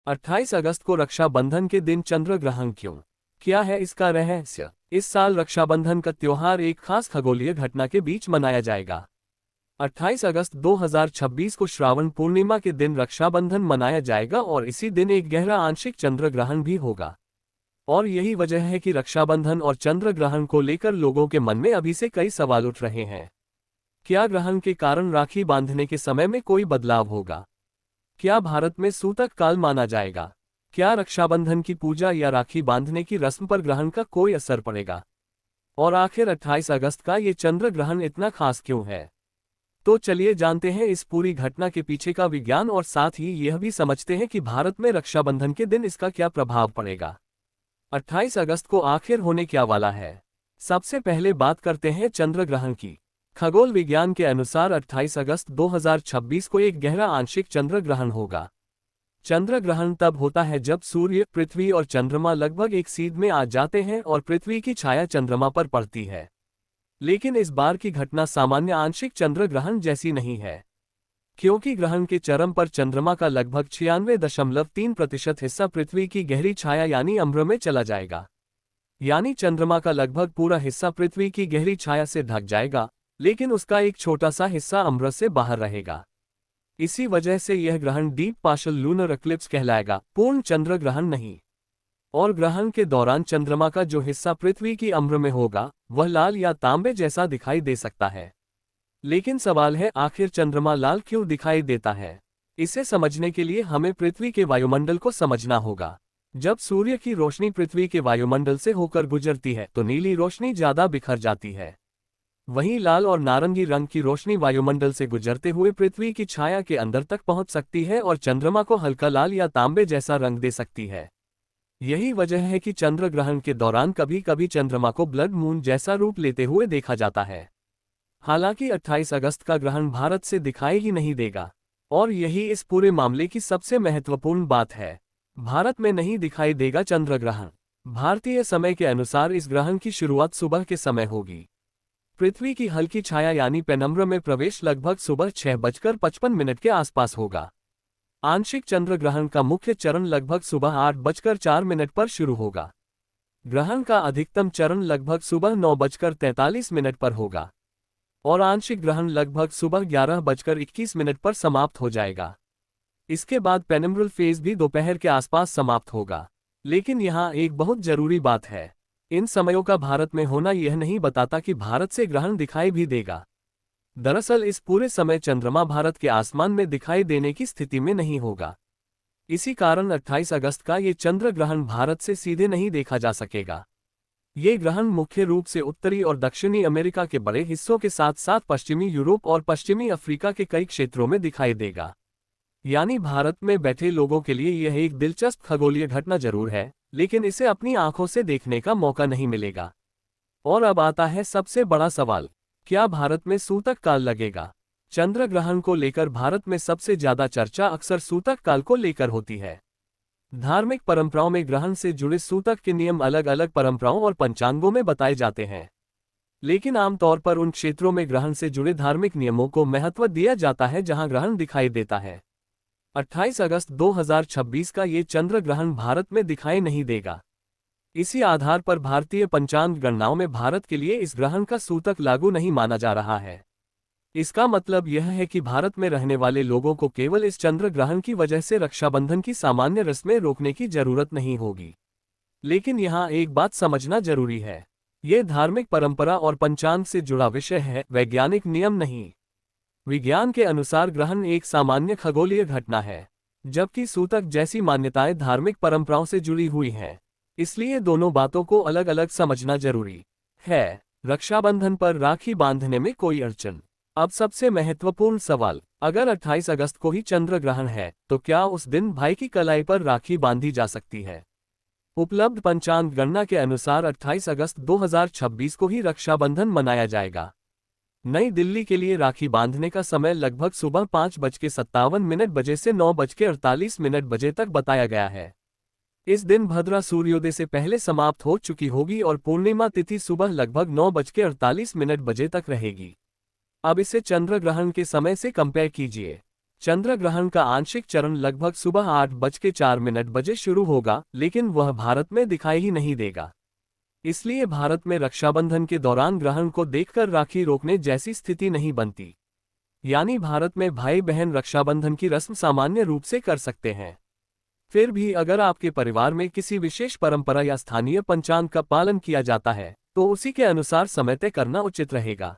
28 अगस्त को रक्षाबंधन के दिन चंद्र ग्रहण क्यों? क्या है इसका रहस्य? इस साल रक्षाबंधन का त्योहार एक खास खगोलीय घटना के बीच मनाया जाएगा। 28 अगस्त 2026 को श्रावण पूर्णिमा के दिन रक्षाबंधन मनाया जाएगा और इसी दिन एक गहरा आंशिक चंद्र ग्रहण भी होगा। और यही वजह है कि रक्षाबंधन और चंद्र ग्रहण को लेकर लोगों के मन में अभी से कई सवाल उठ रहे हैं। क्या ग्रहण के कारण राखी बांधने के समय में कोई बदलाव होगा? क्या भारत में सूतक काल माना जाएगा? क्या रक्षाबंधन की पूजा या राखी बांधने की रस्म पर ग्रहण का कोई असर पड़ेगा? और आखिर 28 अगस्त का ये चंद्र ग्रहण इतना खास क्यों है? तो चलिए जानते हैं इस पूरी घटना के पीछे का विज्ञान और साथ ही यह भी समझते हैं कि भारत में रक्षाबंधन के दिन इसका क्या प्रभाव पड़ेगा। 28 अगस्त को आखिर होने क्या वाला है? सबसे पहले बात करते हैं चंद्र ग्रहण की। खगोल विज्ञान के अनुसार 28 अगस्त 2026 को एक गहरा आंशिक चंद्र ग्रहण होगा। चंद्र ग्रहण तब होता है जब सूर्य, पृथ्वी और चंद्रमा लगभग एक सीध में आ जाते हैं और पृथ्वी की छाया चंद्रमा पर पड़ती है। लेकिन इस बार की घटना सामान्य आंशिक चंद्र ग्रहण जैसी नहीं है, क्योंकि ग्रहण के चरम पर चंद्रमा का लगभग 96.3% हिस्सा पृथ्वी की गहरी छाया यानी अम्बर में चला जाएगा। यानी चंद्रमा का लगभग पूरा हिस्सा पृथ्वी की गहरी छाया से ढक जाएगा, लेकिन उसका एक छोटा सा हिस्सा अम्बर से बाहर रहेगा। इसी वजह से यह ग्रहण डीप पार्शियल लूनर एक्लिप्स कहलाएगा, पूर्ण चंद्र ग्रहण नहीं। और ग्रहण के दौरान चंद्रमा का जो हिस्सा पृथ्वी की अम्बर में होगा वह लाल या तांबे जैसा दिखाई दे सकता है। लेकिन सवाल है, आखिर चंद्रमा लाल क्यों दिखाई देता है? इसे समझने के लिए हमें पृथ्वी के वायुमंडल को समझना होगा। जब सूर्य की रोशनी पृथ्वी के वायुमंडल से होकर गुजरती है तो नीली रोशनी ज्यादा बिखर जाती है। वहीं लाल और नारंगी रंग की रोशनी वायुमंडल से गुजरते हुए पृथ्वी की छाया के अंदर तक पहुंच सकती है और चंद्रमा को हल्का लाल या तांबे जैसा रंग दे सकती है। यही वजह है कि चंद्र ग्रहण के दौरान कभी कभी चंद्रमा को ब्लड मून जैसा रूप लेते हुए देखा जाता है। हालांकि 28 अगस्त का ग्रहण भारत से दिखाई ही नहीं देगा, और यही इस पूरे मामले की सबसे महत्वपूर्ण बात है। भारत में नहीं दिखाई देगा चंद्र ग्रहण। भारतीय समय के अनुसार इस ग्रहण की शुरुआत सुबह के समय होगी। पृथ्वी की हल्की छाया यानी पेनम्बर में प्रवेश लगभग सुबह 6:55 के आसपास होगा। आंशिक चंद्र ग्रहण का मुख्य चरण लगभग सुबह 8:04 पर शुरू होगा। ग्रहण का अधिकतम चरण लगभग सुबह 9:43 पर होगा और आंशिक ग्रहण लगभग सुबह 11:21 पर समाप्त हो जाएगा। इसके बाद पेनम्ब्रल फेज भी दोपहर के आसपास समाप्त होगा। लेकिन यहाँ एक बहुत जरूरी बात है, इन समयों का भारत में होना यह नहीं बताता कि भारत से ग्रहण दिखाई भी देगा। दरअसल इस पूरे समय चंद्रमा भारत के आसमान में दिखाई देने की स्थिति में नहीं होगा। इसी कारण 28 अगस्त का ये चंद्र ग्रहण भारत से सीधे नहीं देखा जा सकेगा। ये ग्रहण मुख्य रूप से उत्तरी और दक्षिणी अमेरिका के बड़े हिस्सों के साथ साथ पश्चिमी यूरोप और पश्चिमी अफ्रीका के कई क्षेत्रों में दिखाई देगा। यानी भारत में बैठे लोगों के लिए यह एक दिलचस्प खगोलीय घटना जरूर है, लेकिन इसे अपनी आंखों से देखने का मौका नहीं मिलेगा। और अब आता है सबसे बड़ा सवाल, क्या भारत में सूतक काल लगेगा? चंद्र ग्रहण को लेकर भारत में सबसे ज्यादा चर्चा अक्सर सूतक काल को लेकर होती है। धार्मिक परंपराओं में ग्रहण से जुड़े सूतक के नियम अलग अलग परंपराओं और पंचांगों में बताए जाते हैं, लेकिन आमतौर पर उन क्षेत्रों में ग्रहण से जुड़े धार्मिक नियमों को महत्व दिया जाता है जहां ग्रहण दिखाई देता है। 28 अगस्त 2026 का ये चंद्र ग्रहण भारत में दिखाई नहीं देगा। इसी आधार पर भारतीय पंचांग गणनाओं में भारत के लिए इस ग्रहण का सूतक लागू नहीं माना जा रहा है। इसका मतलब यह है कि भारत में रहने वाले लोगों को केवल इस चंद्र ग्रहण की वजह से रक्षाबंधन की सामान्य रस्में रोकने की जरूरत नहीं होगी। लेकिन यहाँ एक बात समझना जरूरी है, ये धार्मिक परंपरा और पंचांग से जुड़ा विषय है, वैज्ञानिक नियम नहीं। विज्ञान के अनुसार ग्रहण एक सामान्य खगोलीय घटना है, जबकि सूतक जैसी मान्यताएं धार्मिक परंपराओं से जुड़ी हुई हैं। इसलिए दोनों बातों को अलग अलग समझना जरूरी है। रक्षाबंधन पर राखी बांधने में कोई अड़चन? अब सबसे महत्वपूर्ण सवाल, अगर 28 अगस्त को ही चंद्र ग्रहण है तो क्या उस दिन भाई की कलाई पर राखी बांधी जा सकती है? उपलब्ध पंचांग गणना के अनुसार 28 अगस्त 2026 को ही रक्षाबंधन मनाया जाएगा। नई दिल्ली के लिए राखी बांधने का समय लगभग सुबह 5:57 बजे से 9:48 बजे तक बताया गया है। इस दिन भद्रा सूर्योदय से पहले समाप्त हो चुकी होगी और पूर्णिमा तिथि सुबह लगभग 9:48 बजे तक रहेगी। अब इसे चंद्र ग्रहण के समय से कंपेयर कीजिए। चंद्र ग्रहण का आंशिक चरण लगभग सुबह 8:04 बजे शुरू होगा, लेकिन वह भारत में दिखाई ही नहीं देगा। इसलिए भारत में रक्षाबंधन के दौरान ग्रहण को देखकर राखी रोकने जैसी स्थिति नहीं बनती। यानी भारत में भाई बहन रक्षाबंधन की रस्म सामान्य रूप से कर सकते हैं। फिर भी अगर आपके परिवार में किसी विशेष परंपरा या स्थानीय पंचांग का पालन किया जाता है, तो उसी के अनुसार समय तय करना उचित रहेगा।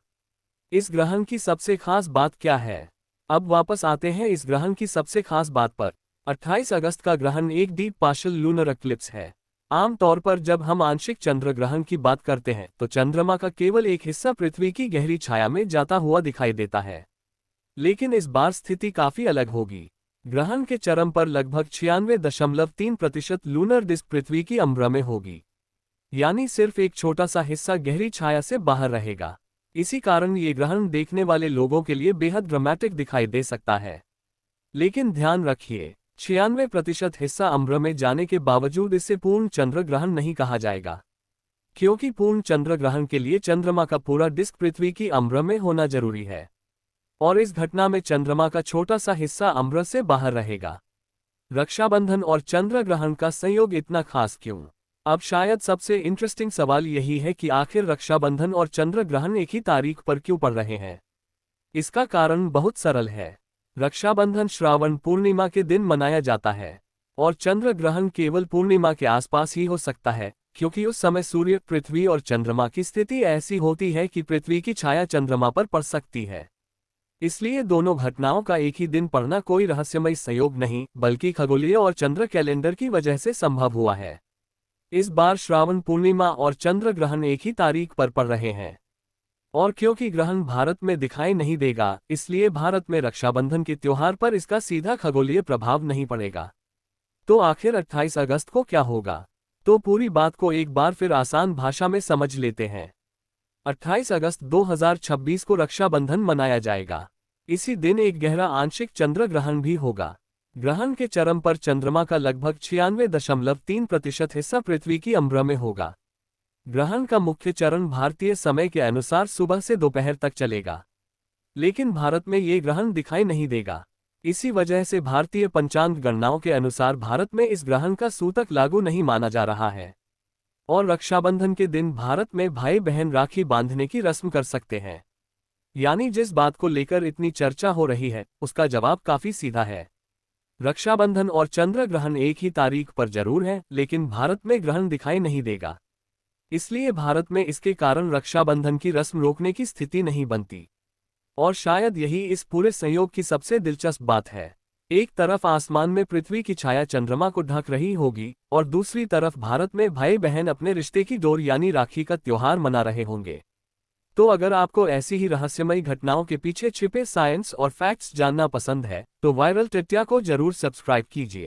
इस ग्रहण की सबसे खास बात क्या है? अब वापस आते हैं इस ग्रहण की सबसे खास बात पर। 28 अगस्त का ग्रहण एक डीप पार्शियल लूनर एक्लिप्स है। आमतौर पर जब हम आंशिक चंद्र ग्रहण की बात करते हैं तो चंद्रमा का केवल एक हिस्सा पृथ्वी की गहरी छाया में जाता हुआ दिखाई देता है। लेकिन इस बार स्थिति काफी अलग होगी। ग्रहण के चरम पर लगभग 96.3% लूनर डिस्क पृथ्वी की अम्बर में होगी। यानी सिर्फ एक छोटा सा हिस्सा गहरी छाया से बाहर रहेगा। इसी कारण ये ग्रहण देखने वाले लोगों के लिए बेहद ड्रामेटिक दिखाई दे सकता है। लेकिन ध्यान रखिए, 96% हिस्सा अम्बर में जाने के बावजूद इसे पूर्ण चंद्र ग्रहण नहीं कहा जाएगा, क्योंकि पूर्ण चंद्र ग्रहण के लिए चंद्रमा का पूरा डिस्क पृथ्वी की अम्बर में होना जरूरी है। और इस घटना में चंद्रमा का छोटा सा हिस्सा अम्बर से बाहर रहेगा। रक्षाबंधन और चंद्र ग्रहण का संयोग इतना खास क्यों? अब शायद सबसे इंटरेस्टिंग सवाल यही है कि आखिर रक्षाबंधन और चंद्र ग्रहण एक ही तारीख पर क्यों पड़ रहे हैं। इसका कारण बहुत सरल है। रक्षाबंधन श्रावण पूर्णिमा के दिन मनाया जाता है और चंद्र ग्रहण केवल पूर्णिमा के आसपास ही हो सकता है, क्योंकि उस समय सूर्य, पृथ्वी और चंद्रमा की स्थिति ऐसी होती है कि पृथ्वी की छाया चंद्रमा पर पड़ सकती है। इसलिए दोनों घटनाओं का एक ही दिन पड़ना कोई रहस्यमय संयोग नहीं, बल्कि खगोलीय और चंद्र कैलेंडर की वजह से संभव हुआ है। इस बार श्रावण पूर्णिमा और चंद्र ग्रहण एक ही तारीख पर पड़ रहे हैं। और क्योंकि ग्रहण भारत में दिखाई नहीं देगा, इसलिए भारत में रक्षाबंधन के त्योहार पर इसका सीधा खगोलीय प्रभाव नहीं पड़ेगा। तो आखिर 28 अगस्त को क्या होगा? तो पूरी बात को एक बार फिर आसान भाषा में समझ लेते हैं। 28 अगस्त 2026 को रक्षाबंधन मनाया जाएगा। इसी दिन एक गहरा आंशिक चंद्र ग्रहण भी होगा। ग्रहण के चरम पर चंद्रमा का लगभग 96.3% हिस्सा पृथ्वी की अम्बर में होगा। ग्रहण का मुख्य चरण भारतीय समय के अनुसार सुबह से दोपहर तक चलेगा, लेकिन भारत में ये ग्रहण दिखाई नहीं देगा। इसी वजह से भारतीय पंचांग गणनाओं के अनुसार भारत में इस ग्रहण का सूतक लागू नहीं माना जा रहा है। और रक्षाबंधन के दिन भारत में भाई बहन राखी बांधने की रस्म कर सकते हैं। यानी जिस बात को लेकर इतनी चर्चा हो रही है, उसका जवाब काफी सीधा है। रक्षाबंधन और चंद्र ग्रहण एक ही तारीख पर जरूर है, लेकिन भारत में ग्रहण दिखाई नहीं देगा। इसलिए भारत में इसके कारण रक्षाबंधन की रस्म रोकने की स्थिति नहीं बनती। और शायद यही इस पूरे संयोग की सबसे दिलचस्प बात है। एक तरफ आसमान में पृथ्वी की छाया चंद्रमा को ढक रही होगी और दूसरी तरफ भारत में भाई बहन अपने रिश्ते की डोर यानी राखी का त्योहार मना रहे होंगे। तो अगर आपको ऐसी ही रहस्यमयी घटनाओं के पीछे छिपे साइंस और फैक्ट्स जानना पसंद है, तो वायरल टिट्या को जरूर सब्सक्राइब कीजिए।